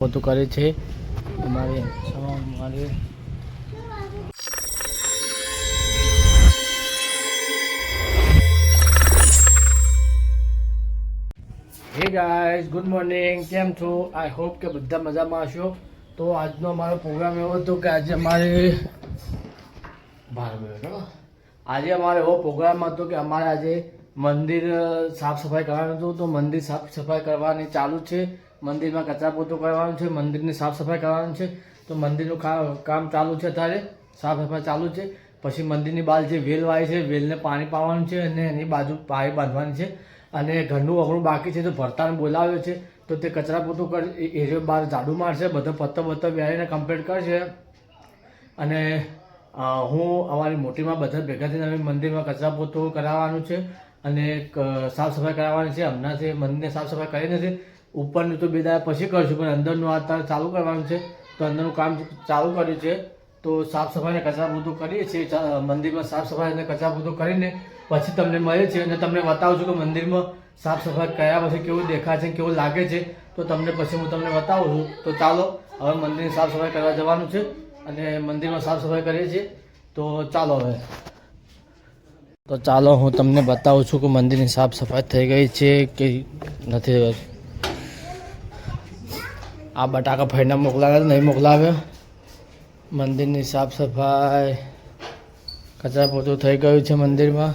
બધું કરે છે અમારે અમારે હે ગાઈઝ ગુડ મોર્નિંગ, કેમ છો? આઈ હોપ કે બધા મજામાં હશો. તો આજનો અમારો પ્રોગ્રામ એવો હતો કે આજે અમારે એવો પ્રોગ્રામ હતો કે અમારે આજે મંદિર સાફ સફાઈ કરવાનું હતું. તો મંદિર સાફ સફાઈ કરવાની ચાલુ છે. મંદિરમાં કચરા પોતું કરવાનું છે, મંદિરની સાફ સફાઈ કરવાનું છે. તો મંદિરનું કામ ચાલુ છે, અત્યારે સાફ સફાઈ ચાલુ છે. પછી મંદિરની બહાર જે વેલ વાય છે, વેલને પાણી પાવાનું છે અને એની બાજુ પાળી બાંધવાની છે. અને ઘરનું અગણું બાકી છે, તો ભરતાને બોલાવ્યો છે. તો તે કચરા પોતું એરિયો બહાર ઝાડુ મારશે, બધો પત્તો વેરીને કમ્પ્લીટ કરશે. અને હું અમારી મોટીમાં બધા ભેગા થઈને અમે મંદિરમાં કચરા પોતું કરાવવાનું છે અને સાફ સફાઈ કરાવવાની છે. હમણાંથી મંદિરને સાફ સફાઈ કરી નથી. ઉપરનું તો બે દાડા પછી કરશું, પણ અંદરનું અત્યારે ચાલુ કરવાનું છે. તો અંદરનું કામ ચાલુ કર્યું છે. તો સાફ સફાઈને કચરા પોતું કરીએ છીએ. મંદિરમાં સાફ સફાઈ અને કચરા પોતું કરીને પછી તમને મળે છે અને તમને બતાવું છું કે મંદિરમાં સાફ સફાઈ કર્યા પછી કેવું દેખાય છે, કેવું લાગે છે. તો તમને પછી હું તમને બતાવું છું. તો ચાલો હવે મંદિરની સાફ સફાઈ કરવા જવાનું છે અને મંદિરમાં સાફ સફાઈ કરીએ છીએ. તો ચાલો હવે હું તમને બતાવું છું કે મંદિરની સાફ સફાઈ થઈ ગઈ છે કે નથી. આ બટાકા ફાઈના મોકલાવ્યા નહીં મોકલાવ્યા. મંદિરની સાફ સફાઈ કચરા પોતું થઈ ગયું છે. મંદિરમાં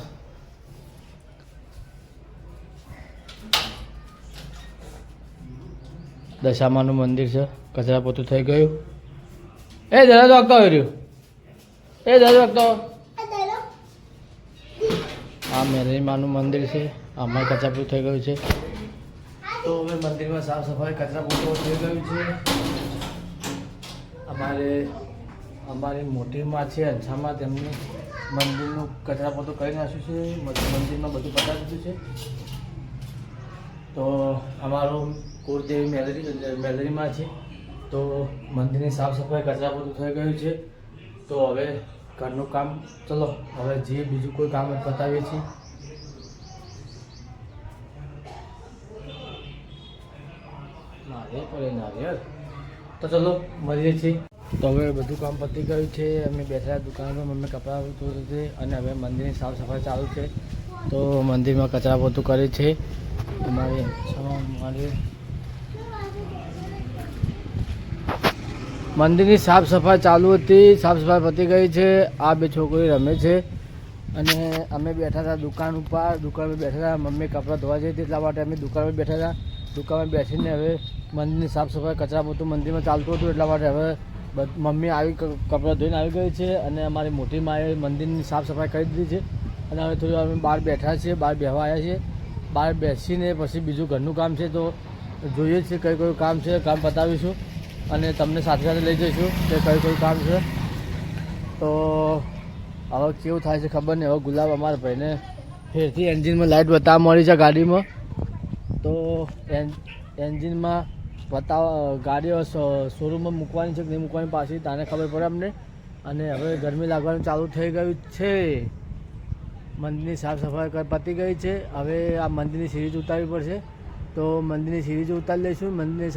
દશામાનું મંદિર છે, કચરા પોતું થઈ ગયું. એ દરવાજો વાગતો રહ્યું, એ દરવાજો વાગતો. આ મેલરીમાનું મંદિર છે, આમાં કચરા પોતું થઈ ગયું છે. તો હવે મંદિરમાં સાફ સફાઈ કચરા પોતું થઈ ગયું છે. અમારી મોટીમાં છે અંછામાં, તેમને મંદિરનું કચરા પોતું કરી નાખ્યું છે. મંદિરમાં બધું પતાવી દીધું છે. તો અમારું કુળદેવી મેલરીમાં છે. તો મંદિરની સાફ સફાઈ કચરા પોતું થઈ ગયું છે. તો હવે ઘરનું કામ ચલો હવે જે બીજું કોઈ કામ પતાવીએ છીએ. તો ચલો મળીએ છીએ. તો હવે બધું કામ પતી ગયું છે. અમે બેઠા દુકાન પર, મમ્મી કપડાં ધોવે છે અને હવે મંદિરની સાફ સફાઈ ચાલુ છે. તો મંદિરમાં કચરા પોતું કરે છે અમારે મંદિરની સાફ સફાઈ ચાલુ હતી. સાફ સફાઈ પતી ગઈ છે. આ બે છોકરી રમે છે અને અમે બેઠા હતા દુકાન ઉપર બેઠા હતા. મમ્મી કપડાં ધોવા જઈ હતી એટલા માટે અમે દુકાન પર બેઠા હતા. દુકાનમાં બેસીને હવે મંદિરની સાફ સફાઈ કચરા પોતું મંદિરમાં ચાલતું હતું એટલા માટે હવે મમ્મી આવી કપડાં ધોઈને આવી ગઈ છે અને અમારી મોટી માએ મંદિરની સાફ સફાઈ કરી દીધી છે. અને હવે થોડી અમે બહાર બેઠા છીએ, બહાર બેસવા આવ્યા છીએ. બહાર બેસીને પછી બીજું ઘરનું કામ છે, તો જોઈએ છીએ કયું કામ છે, કામ પતાવીશું અને તમને સાથે લઈ જઈશું કે કયું કામ છે. તો હવે કેવું થાય છે ખબર નહીં. હવે ગુલાબ અમારા ભાઈને ફેરથી એન્જિનમાં લાઇટ બતાવવા મળી છે ગાડીમાં. તો એન્જિનમાં ગાડીઓ શોરૂમમાં મૂકવાની છે કે નહીં મૂકવાની પાછી તાને ખબર પડે અમને. અને હવે ગરમી લાગવાનું ચાલુ થઈ ગયું છે. મંદિરની સાફ સફાઈ પતી ગઈ છે. હવે આ મંદિરની સીરીઝ ઉતારવી પડશે. તો મંદિરની સીરીઝ ઉતારી લઈશું. મંદિરની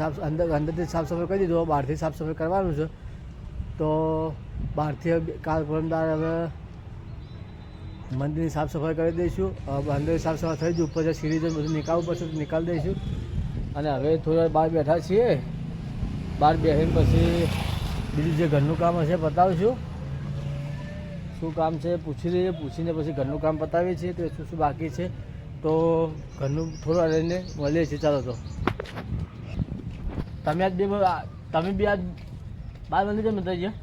અંદરથી સાફ સફાઈ કરી દીધો, બહારથી સાફ સફાઈ કરવાનું છે. તો બહારથી કાલ પરમદાર હવે મંદિરની સાફ સફાઈ કરી દઈશું. અંદરની સાફ સફાઈ થઈ જ ઉપર જે સીરીઝ બધું નીકાળવું પડશે તો નીકાળી દઈશું. અને હવે થોડા બહાર બેઠા છીએ. બહાર બેસીને પછી બીજું જે ઘરનું કામ હશે બતાવીશું. શું કામ છે પૂછી લઈએ, પૂછીને પછી ઘરનું કામ પતાવીએ છીએ કે શું બાકી છે. તો ઘરનું થોડું રહીને મળીએ છીએ. ચાલો તો તમે બી આજ બાર મંદિર કેમ નથી ગયા?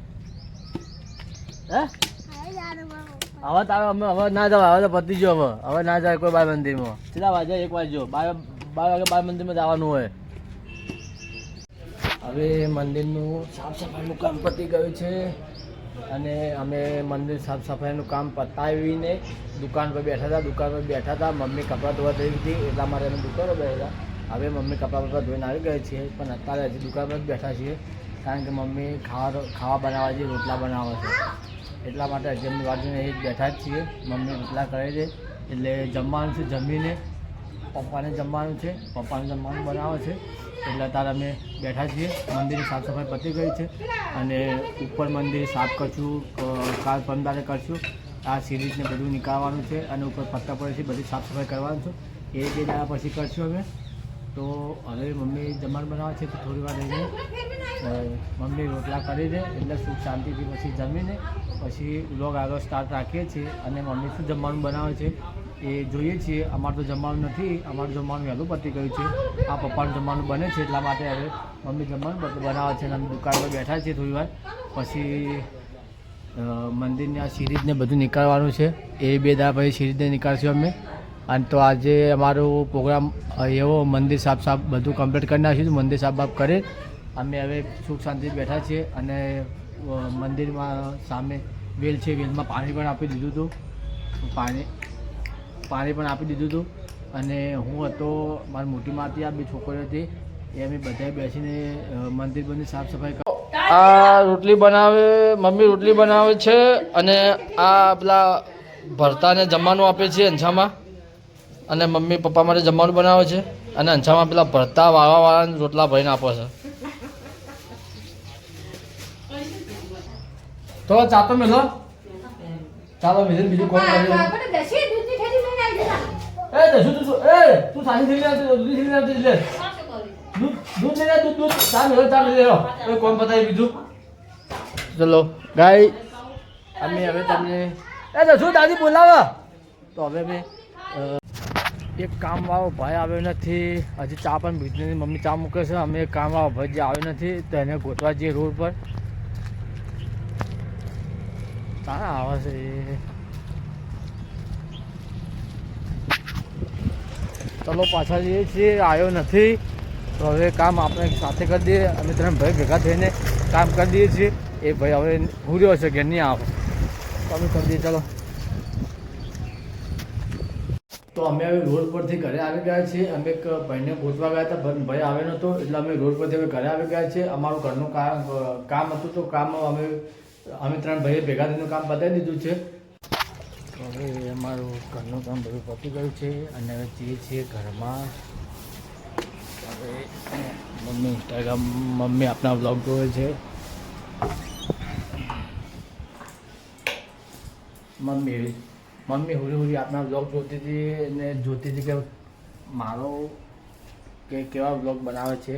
હવે તારે અમે હવે ના જાવ, હવે તો પતી ગયો. હવે ના જાય કોઈ બાર મંદિરમાં. કેટલા વાગે? 1 વાગ્યો. 12 વાગે બાર મંદિરમાં જવાનું હોય. હવે મંદિરનું સાફ સફાઈનું કામ પતી ગયું છે અને અમે મંદિર સાફ સફાઈનું કામ પતાવીને દુકાન પર બેઠા હતા. મમ્મી કપડાં ધોવા થઈ હતી એટલા માટે અમે દુકાન પર બેઠા. હવે મમ્મી કપડાં ધોઈને આવી ગયા છીએ, પણ અત્યારે હજી દુકાન પર જ બેઠા છીએ કારણ કે મમ્મી ખાવા બનાવવા છે, રોટલા બનાવે છે. એટલા માટે હજી અમને વાંચીને એ જ બેઠા જ છીએ. મમ્મી રોટલા કરે છે એટલે જમવાનું છે. જમીને પપ્પાને જમવાનું બનાવે છે. એટલે અત્યારે અમે બેઠા છીએ. મંદિરની સાફ સફાઈ પતી ગઈ છે અને ઉપર મંદિર સાફ કરશું, કાલ પરમદારે કરશું. આ સિરીઝને બધું નીકાળવાનું છે અને ઉપર પત્તા પડે છે, બધી સાફ સફાઈ કરવાનું છે. એ 2 દાડા પછી કરશું અમે. તો હવે મમ્મી જમવાનું બનાવે છે, તો થોડી વાર રહીને મમ્મી રોટલા કરી દે એટલે સુખ શાંતિથી પછી જમીને પછી વ્લોગ આગળ સ્ટાર્ટ રાખીએ છીએ. અને મમ્મી શું જમવાનું બનાવે છે એ જોઈએ છીએ. અમારું તો જમવાનું નથી, અમારું જમવાનું વહેલું પતી ગયું છે. આ પપ્પાનું જમવાનું બને છે, એટલા માટે હવે મમ્મી જમવાનું બનાવે છે અને અમે દુકાન પર બેઠા છીએ. થોડી વાર પછી મંદિરની આ સિરીઝને બધું નીકાળવાનું છે. એ 2 દાડા પછી સિરીઝને નીકાળશું અમે. અને તો આજે અમારો પ્રોગ્રામ એવો મંદિર સાફ બધું કમ્પ્લીટ કરી નાખ્યું. મંદિર સાફ કરી અમે હવે સુખ શાંતિ બેઠા છીએ. અને મંદિરમાં સામે વેલ છે, વેલમાં પાણી પણ આપી દીધું હતું. પાણી પણ આપી દીધું હતું. અને હું હતો, મારી મોટી માતી, આ 2 છોકરીઓ હતી, એ અમે બધાએ બેસીને મંદિર બંદી સાફ સફાઈ. આ રોટલી બનાવે, મમ્મી રોટલી બનાવે છે. અને આ પેલા ભરતાને જમવાનું આપે છે અંછામાં. અને મમ્મી પપ્પા માટે જમવાનું બનાવે છે. અને અંછામાં પેલા ભરતા વાળાને રોટલા ભરીને આપે છે. તો ચાતો મેલો, ચાલો મેલે બીજું કોણ કરે? તું સાની થઈ જાય, દૂધ થઈ જાય, દૂધ લઈ લે, દૂધ ચા મેલો, ચા મેલે. કોણ બતાવી બીજું? ચલો ગાય, અમે હવે તમને શું દાદી બોલાવો. તો હવે મેં એક કામવાળો ભાઈ આવ્યો નથી હજી, ચા પણ બીજી મમ્મી ચા મૂકે છે. અમે એક કામવાળો ભાઈ જે આવ્યો નથી, તો એને ગોતવા જઈએ રોડ પર. ક્યાં આવે છે એ? ચલો પાછા જઈએ છીએ, આવ્યો નથી. તો હવે કામ આપણે સાથે કરી દઈએ. અમે 3 ભાઈ ભેગા થઈને કામ કરી દઈએ છીએ. એ ભાઈ હવે ભૂર્યો છે કે નહીં આવે, તો અમે કરી દઈએ. ચાલો, તો અમે હવે રોડ પરથી ઘરે આવી ગયા છીએ. અમે એક ભાઈને ગોતવા ગયા હતા, ભાઈ આવ્યો નહોતો, એટલે અમે રોડ પરથી હવે ઘરે આવી ગયા છીએ. અમારું ઘરનું કામ હતું, તો કામ અમે 3 ભાઈએ ભેગા થઈને કામ પતાવી દીધું છે. તો હવે અમારું ઘરનું કામ બધું પતી ગયું છે અને હવે જઈએ છીએ ઘરમાં. હવે મમ્મી આપણા વ્લોગ જોવે છે. મમ્મી હુરી આપણા વ્લોગ જોતી હતી અને જોતી હતી કે મારો કેવા વ્લોગ બનાવે છે.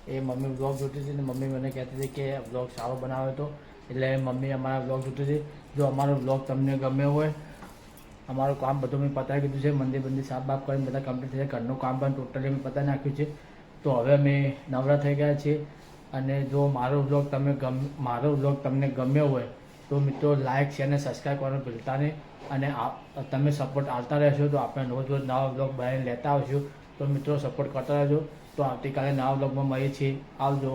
એ મમ્મી વ્લોગ જોતી હતી અને મમ્મી મને કહેતી હતી કે વ્લોગ સારો બનાવે તો, એટલે મમ્મી અમારા વ્લોગ જોતી હતી. જો અમારો વ્લોગ તમને ગમ્યો હોય, અમારું કામ બધું મેં પતાવી દીધું છે. મંદિર સાફ બાફ કરીને બધા કમ્પ્લીટ થઈ જાય. ઘરનું કામ પણ ટોટલી મેં પતાવી નાખ્યું છે. તો હવે અમે નવરા થઈ ગયા છીએ. અને જો મારો વ્લોગ તમને ગમ્યો હોય તો મિત્રો લાઇક, શેર અને સબસ્ક્રાઈબ કરવાનું ભૂલતા નહીં. અને તમે સપોર્ટ આપતા રહેશો તો આપણે રોજ નવા વ્લોગ બનાવીને લેતા આવશું. તો મિત્રો સપોર્ટ કરતા રહેજો. તો આવતીકાલે નવા વ્લોગમાં મળીએ છીએ. આવજો.